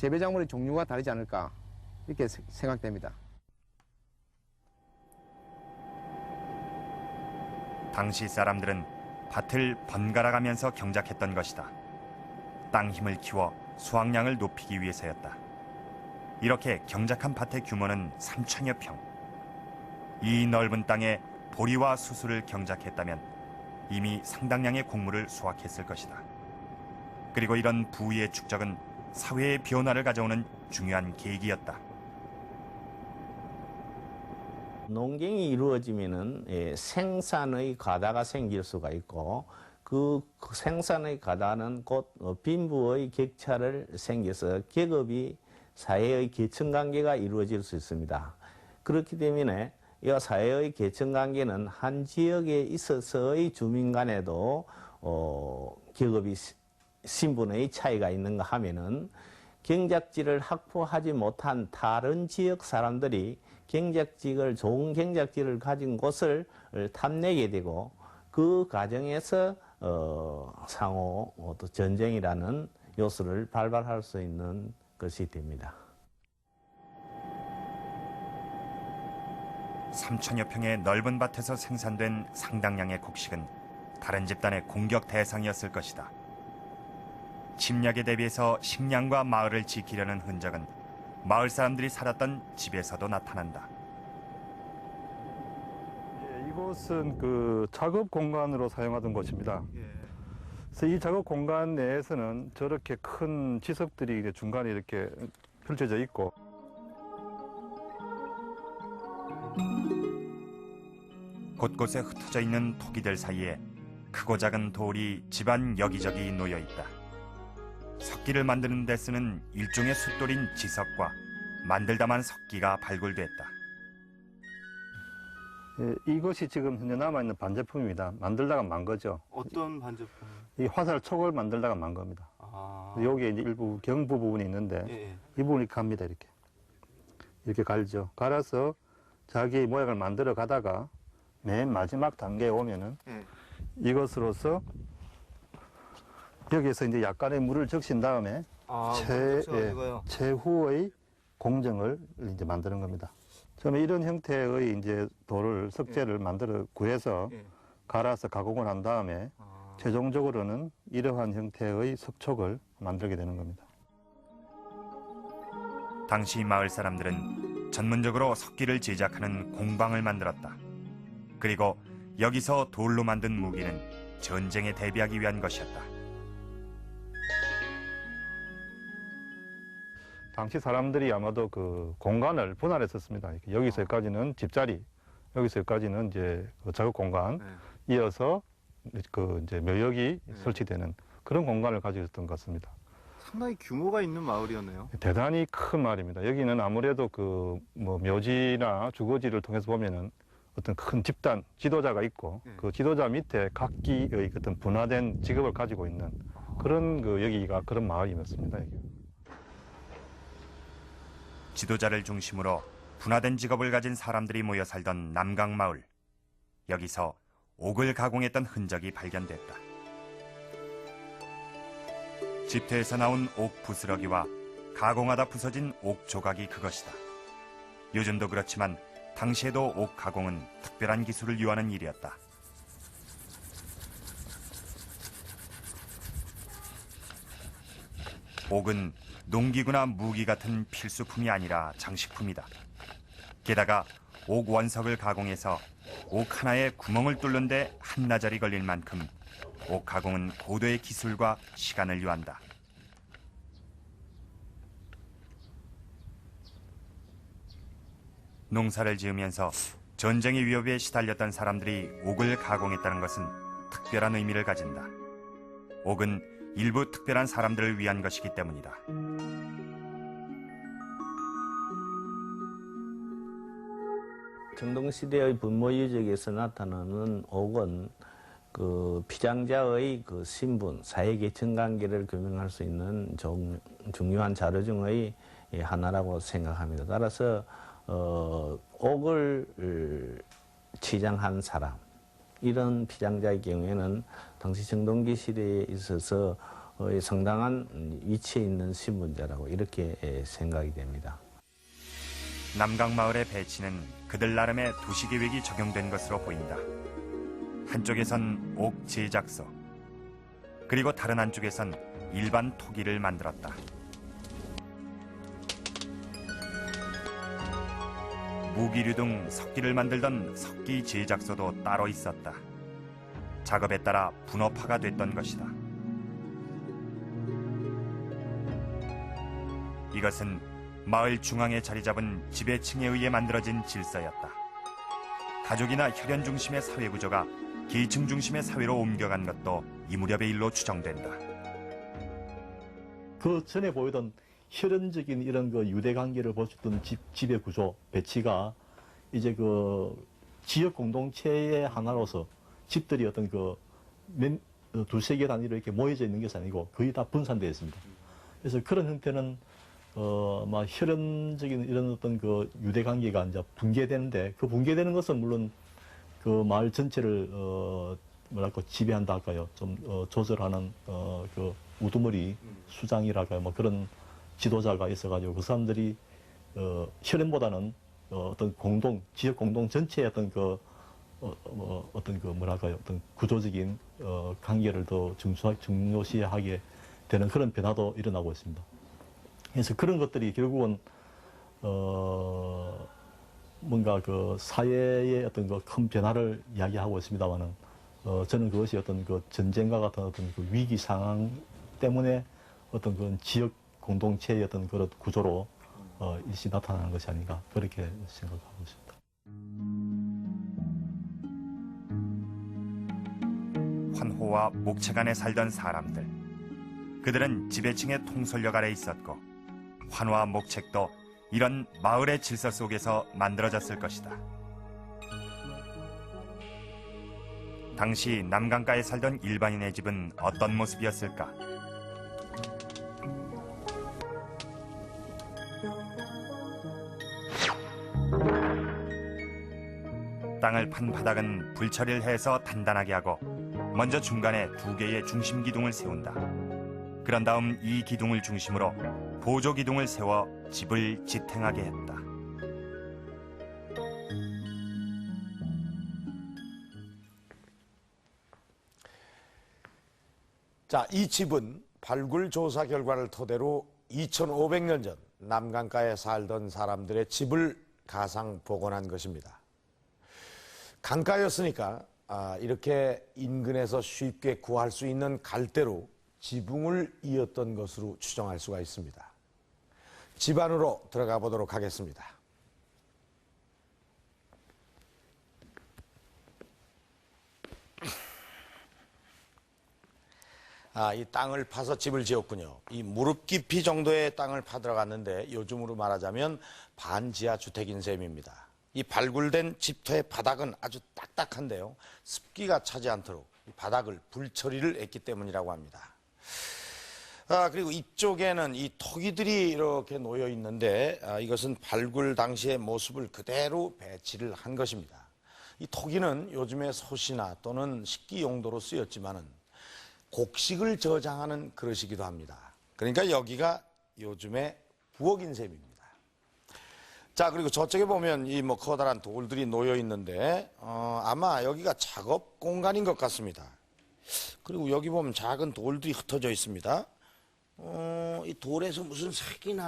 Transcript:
재배 작물의 종류가 다르지 않을까 이렇게 생각됩니다. 당시 사람들은 밭을 번갈아 가면서 경작했던 것이다. 땅 힘을 키워 수확량을 높이기 위해서였다. 이렇게 경작한 밭의 규모는 3,000여 평. 이 넓은 땅에 보리와 수수를 경작했다면 이미 상당량의 곡물을 수확했을 것이다. 그리고 이런 부위의 축적은 사회의 변화를 가져오는 중요한 계기였다. 농경이 이루어지면은 생산의 가다가 생길 수가 있고 그 생산의 가다는 곧 빈부의 격차를 생겨서 계급이 사회의 계층관계가 이루어질 수 있습니다. 그렇기 때문에 이 사회의 계층관계는 한 지역에 있어서의 주민 간에도 계급이 신분의 차이가 있는가 하면은 경작지를 확보하지 못한 다른 지역 사람들이 좋은 경작지를 가진 곳을 탐내게 되고 그 과정에서 상호 또 전쟁이라는 요소를 발발할 수 있는 것이 됩니다. 3,000여 평의 넓은 밭에서 생산된 상당량의 곡식은 다른 집단의 공격 대상이었을 것이다. 침략에 대비해서 식량과 마을을 지키려는 흔적은 마을 사람들이 살았던 집에서도 나타난다. 예, 이곳은 그 작업 공간으로 사용하던 곳입니다. 그래서 이 작업 공간 내에서는 저렇게 큰 지석들이 중간에 이렇게 펼쳐져 있고 곳곳에 흩어져 있는 토기들 사이에 크고 작은 돌이 집안 여기저기 놓여 있다. 석기를 만드는 데 쓰는 일종의 숫돌인 지석과 만들다만 석기가 발굴됐다. 예, 이것이 지금 현재 남아있는 반제품입니다. 만들다가 만 거죠. 어떤 반제품? 이 화살 촉을 만들다가 만 겁니다. 여기에 이제 일부 경부 부분이 있는데 이 부분이 갑니다. 이렇게 갈죠. 갈아서 자기 모양을 만들어 가다가 맨 마지막 단계에 오면은 이것으로서 여기에서 이제 약간의 물을 적신 다음에 최후의 공정을 이제 만드는 겁니다. 처음에 이런 형태의 이제 돌을 석재를 만들어 구해서 갈아서 가공을 한 다음에 최종적으로는 이러한 형태의 석촉을 만들게 되는 겁니다. 당시 마을 사람들은 전문적으로 석기를 제작하는 공방을 만들었다. 그리고 여기서 돌로 만든 무기는 전쟁에 대비하기 위한 것이었다. 당시 사람들이 아마도 그 공간을 분할했었습니다. 여기서 여기까지는 집자리, 여기서 여기까지는 이제 그 작업 공간, 이어서 그 이제 묘역이 설치되는 그런 공간을 가지고 있었던 것 같습니다. 상당히 규모가 있는 마을이었네요. 대단히 큰 마을입니다. 여기는 아무래도 그 뭐 묘지나 주거지를 통해서 보면은 어떤 큰 집단 지도자가 있고 그 지도자 밑에 각기의 어떤 분화된 직업을 가지고 있는 그런 그 여기가 그런 마을이었습니다. 여기. 지도자를 중심으로 분화된 직업을 가진 사람들이 모여 살던 남강마을. 여기서 옥을 가공했던 흔적이 발견됐다. 집터에서 나온 옥 부스러기와 가공하다 부서진 옥 조각이 그것이다. 요즘도 그렇지만 당시에도 옥 가공은 특별한 기술을 요하는 일이었다. 옥은 농기구나 무기 같은 필수품이 아니라 장식품이다. 게다가 옥 원석을 가공해서 옥 하나에 구멍을 뚫는 데 한나절이 걸릴 만큼 옥 가공은 고도의 기술과 시간을 요한다. 농사를 지으면서 전쟁의 위협에 시달렸던 사람들이 옥을 가공했다는 것은 특별한 의미를 가진다. 옥은 일부 특별한 사람들을 위한 것이기 때문이다. 정동시대의 분모유적에서 나타나는 옥은 그 피장자의 그 신분, 사회계층 관계를 규명할 수 있는 중요한 자료 중의 하나라고 생각합니다. 따라서 옥을 치장한 사람, 이런 피장자의 경우에는 당시 정동기 시대에 있어서 상당한 위치에 있는 신분자라고 이렇게 생각이 됩니다. 남강마을의 배치는 그들 나름의 도시계획이 적용된 것으로 보인다. 한쪽에선 옥 제작소, 그리고 다른 한쪽에선 일반 토기를 만들었다. 무기류 등 석기를 만들던 석기 제작소도 따로 있었다. 작업에 따라 분업화가 됐던 것이다. 이것은 마을 중앙에 자리 잡은 지배층에 의해 만들어진 질서였다. 가족이나 혈연 중심의 사회 구조가 계층 중심의 사회로 옮겨간 것도 이 무렵의 일로 추정된다. 그 전에 보이던 혈연적인 이런 그 유대 관계를 보셨던 지배 구조 배치가 이제 그 지역 공동체의 하나로서 집들이 어떤 그 두세 개 단위로 이렇게 모여져 있는 것이 아니고 거의 다 분산되어 있습니다. 그래서 그런 형태는 막 혈연적인 이런 어떤 그 유대 관계가 이제 붕괴되는데, 그 붕괴되는 것은 물론 그 마을 전체를 뭐랄까 지배한다 할까요? 좀 조절하는 그 우두머리 수장이랄까요? 뭐 그런 지도자가 있어가지고 그 사람들이 혈연보다는 어떤 지역 공동 전체의 어떤 그 어떤 그 뭐랄까요? 어떤 구조적인 관계를 더 중요시하게 되는 그런 변화도 일어나고 있습니다. 그래서 그런 것들이 결국은 뭔가 그 사회의 어떤 그 큰 변화를 이야기하고 있습니다만은 저는 그것이 어떤 그 전쟁과 같은 어떤 그 위기 상황 때문에 어떤 그 지역 공동체의 어떤 그런 구조로 일시 나타나는 것이 아닌가 그렇게 생각하고 있습니다. 환호와 목채간에 살던 사람들. 그들은 지배층의 통솔력 아래 있었고 환호와 목책도 이런 마을의 질서 속에서 만들어졌을 것이다. 당시 남강가에 살던 일반인의 집은 어떤 모습이었을까? 땅을 판 바닥은 불처리를 해서 단단하게 하고 먼저 중간에 2개의 중심 기둥을 세운다. 그런 다음 이 기둥을 중심으로 보조 기둥을 세워 집을 지탱하게 했다. 자, 이 집은 발굴 조사 결과를 토대로 2500년 전 남강가에 살던 사람들의 집을 가상 복원한 것입니다. 강가였으니까 이렇게 인근에서 쉽게 구할 수 있는 갈대로 지붕을 이었던 것으로 추정할 수가 있습니다. 집 안으로 들어가 보도록 하겠습니다. 이 땅을 파서 집을 지었군요. 이 무릎 깊이 정도의 땅을 파 들어갔는데 요즘으로 말하자면 반지하 주택인 셈입니다. 이 발굴된 집터의 바닥은 아주 딱딱한데요. 습기가 차지 않도록 이 바닥을 불처리를 했기 때문이라고 합니다. 그리고 이쪽에는 이 토기들이 이렇게 놓여 있는데 이것은 발굴 당시의 모습을 그대로 배치를 한 것입니다. 이 토기는 요즘의 솥이나 또는 식기 용도로 쓰였지만은 곡식을 저장하는 그릇이기도 합니다. 그러니까 여기가 요즘의 부엌인 셈입니다. 자, 그리고 저쪽에 보면 이 뭐 커다란 돌들이 놓여 있는데 아마 여기가 작업 공간인 것 같습니다. 그리고 여기 보면 작은 돌들이 흩어져 있습니다. 이 돌에서 무슨 색이 나는